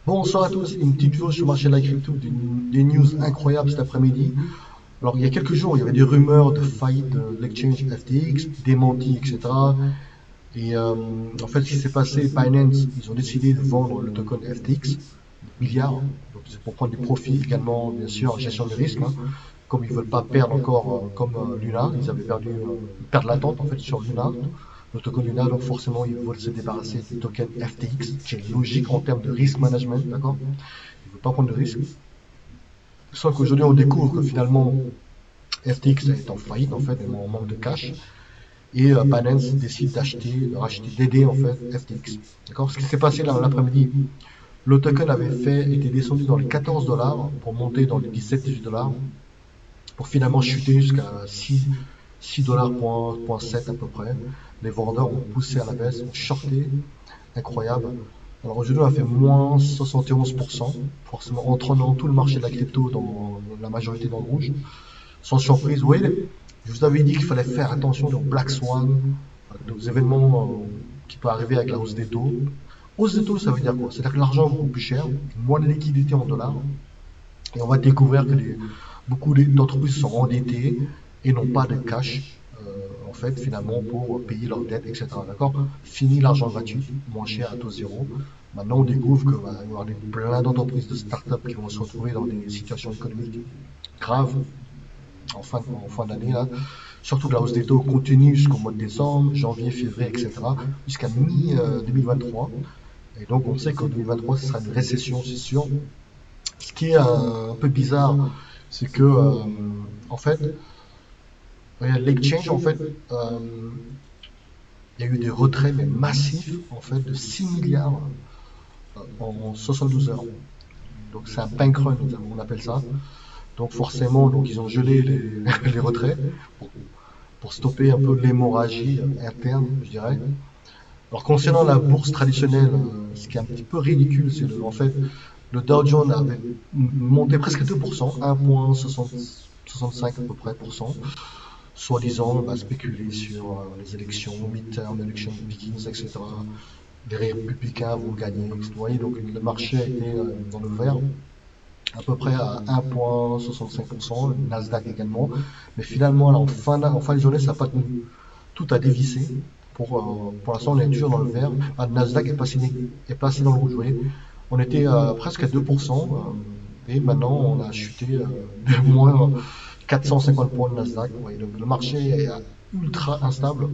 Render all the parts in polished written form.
Bonsoir à tous, une petite vidéo sur le marché de la crypto, des news incroyables cet après-midi. Alors il y a quelques jours, il y avait des rumeurs de faillite de l'exchange FTX, démenti, etc. Et en fait, ce qui s'est passé, Binance, ils ont décidé de vendre le token FTX, milliards. Donc c'est pour prendre du profit également, bien sûr, en gestion de risque, hein. Comme ils veulent pas perdre encore, comme Luna, ils avaient perdu, ils perdent l'attente en fait sur Luna, le token Luna, donc forcément ils veulent se débarrasser du token FTX, qui est logique en termes de risk management, d'accord? Ils ne veulent pas prendre de risque. Sauf qu'aujourd'hui on découvre que finalement FTX est en faillite, en fait, en manque de cash, et Binance décide d'acheter, de racheter, d'aider en fait FTX. D'accord? Ce qui s'est passé là l'après-midi, le token était descendu dans les 14 dollars pour monter dans les 17-18 dollars, pour finalement chuter jusqu'à 6 dollars point 7 à peu près. Les vendeurs ont poussé à la baisse, ont shorté, incroyable. Alors aujourd'hui, on a fait moins 71%, forcément entraînant tout le marché de la crypto dans la majorité dans le rouge. Sans surprise, oui, je vous avais dit qu'il fallait faire attention aux Black Swan, aux événements qui peuvent arriver avec la hausse des taux. Hausse des taux, ça veut dire quoi? C'est-à-dire que l'argent est beaucoup plus cher, moins de liquidité en dollars, et on va découvrir que beaucoup d'entreprises sont endettées et n'ont pas de cash, en fait, finalement, pour payer leurs dettes, etc. D'accord? Fini l'argent gratuit, moins cher à taux zéro. Maintenant, on découvre qu'il va y avoir plein d'entreprises de start-up qui vont se retrouver dans des situations économiques graves en fin d'année, là. Surtout que la hausse des taux continue jusqu'au mois de décembre, janvier, février, etc., jusqu'à mi-2023. Et donc, on sait qu'en 2023, ce sera une récession, c'est sûr. Ce qui est un peu bizarre, c'est que, en fait, l'exchange, en fait, il y a eu des retraits mais massifs, en fait, de 6 milliards en 72 heures. Donc, c'est un bank run, on appelle ça. Donc, forcément, donc, ils ont gelé les retraits pour, pour stopper un peu l'hémorragie interne, je dirais. Alors, concernant la bourse traditionnelle, ce qui est un petit peu ridicule, c'est en fait, le Dow Jones avait monté presque 2%, 1,65 à peu près pour cent, soi-disant spéculer sur les élections, midterm, election begins, etc. Les républicains vont gagner, etc. Vous voyez, donc le marché a été dans le vert, à peu près à 1,65%, le Nasdaq également. Mais finalement, là, en fin de journée, ça n'a pas tenu. Tout a dévissé. Pour l'instant, on est toujours dans le vert. Le Nasdaq est passé dans le rouge. Vous voyez, on était presque à 2%, et maintenant, on a chuté de moins 450 points de Nasdaq. Vous voyez, donc le marché est ultra instable.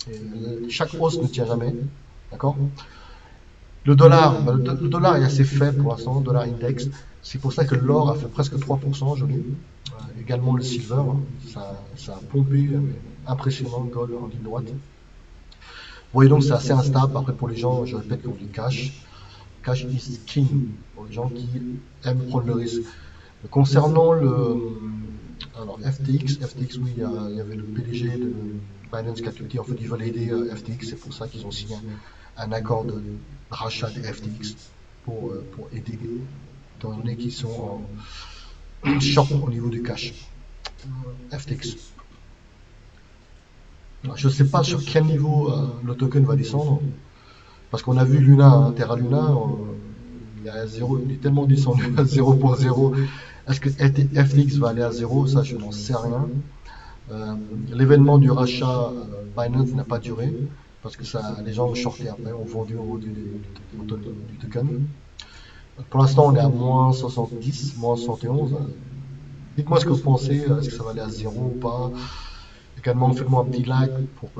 Et chaque hausse ne tient jamais. D'accord? Le dollar est assez faible pour l'instant, le dollar index. C'est pour ça que l'or a fait presque 3% aujourd'hui. Également le silver, ça a pompé, impressionnant le gold en ligne droite. Vous voyez donc c'est assez instable. Après pour les gens, je répète, qui ont du cash. Cash is king pour les gens qui aiment prendre le risque. Concernant alors FTX, oui, il y avait le PDG de Binance qui a tweeté, en fait ils veulent aider FTX, c'est pour ça qu'ils ont signé un accord de rachat de FTX pour aider, étant donné qu'ils sont en short au niveau du cash. FTX. Je ne sais pas sur quel niveau le token va descendre, parce qu'on a vu Luna, hein, Terra Luna, il est tellement descendu à 0.0. Est-ce que FTX va aller à 0? Ça, je n'en sais rien. L'événement du rachat Binance n'a pas duré, parce que les gens ont shorté après, ont vendu du token. Pour l'instant, on est à moins 70, moins 71. Dites-moi ce que vous pensez, est-ce que ça va aller à 0 ou pas? Également, faites-moi un petit like pour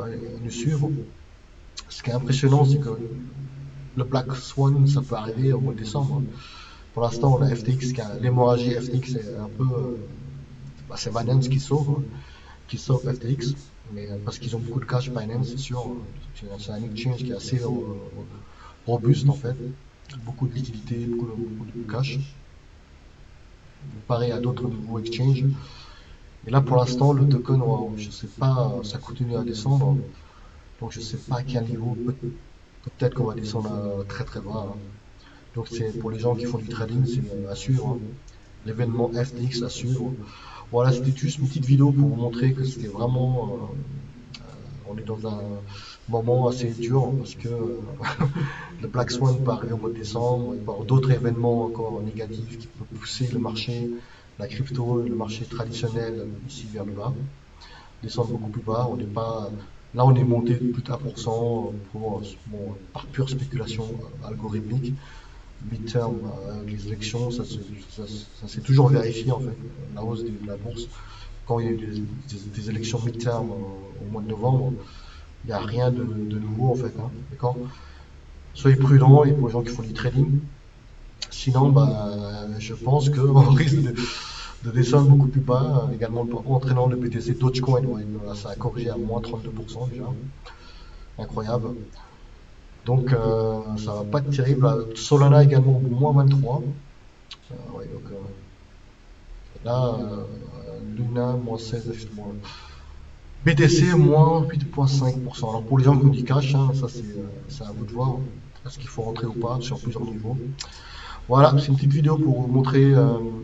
nous suivre. Ce qui est impressionnant, c'est que le Black Swan, ça peut arriver au mois de décembre. Pour l'instant, on a FTX, l'hémorragie FTX est un peu. C'est Binance qui sauve FTX, mais parce qu'ils ont beaucoup de cash, Binance, c'est sûr. C'est un exchange qui est assez robuste en fait. Beaucoup de liquidité, beaucoup de cash, comparé à d'autres nouveaux exchanges. Et là, pour l'instant, le token, je ne sais pas, ça continue à descendre. Donc, je ne sais pas à quel niveau. Peut-être qu'on va descendre très très bas, hein. Donc, c'est pour les gens qui font du trading, c'est à suivre, hein. L'événement FTX à suivre. Voilà, c'était juste une petite vidéo pour vous montrer que c'était vraiment. On est dans un moment assez dur parce que le Black Swan peut arriver au mois de décembre, il peut y avoir d'autres événements encore négatifs qui peuvent pousser le marché, la crypto, le marché traditionnel ici vers le bas, descendre beaucoup plus bas. On n'est pas, là, on est monté de plus de 1% bon, par pure spéculation algorithmique. Midterm, les élections, ça s'est toujours vérifié en fait, la hausse de la bourse. Quand il y a eu des élections midterm au mois de novembre, il n'y a rien de nouveau en fait, hein, d'accord? Soyez prudents et pour les gens qui font du trading. Sinon, bah, je pense qu'on risque de descendre beaucoup plus bas, également entraînant le BTC Dogecoin. Ouais, ça a corrigé à moins 32% déjà, incroyable. Donc ça va pas être terrible. Solana également moins 23. Ouais, donc, là, Luna moins 16, justement. BTC moins 8,5%. Alors pour les gens qui ont du cash, hein, ça c'est à vous de voir. Est-ce qu'il faut rentrer ou pas sur plusieurs niveaux. Voilà, c'est une petite vidéo pour vous montrer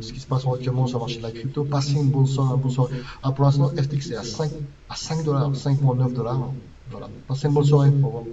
ce qui se passe actuellement sur le marché de la crypto. Passez une bonne soirée, un bon soirée. Ah, pour l'instant, FTX est à 5 dollars, 5,9 dollars. Voilà. Passez une bonne soirée. Au revoir.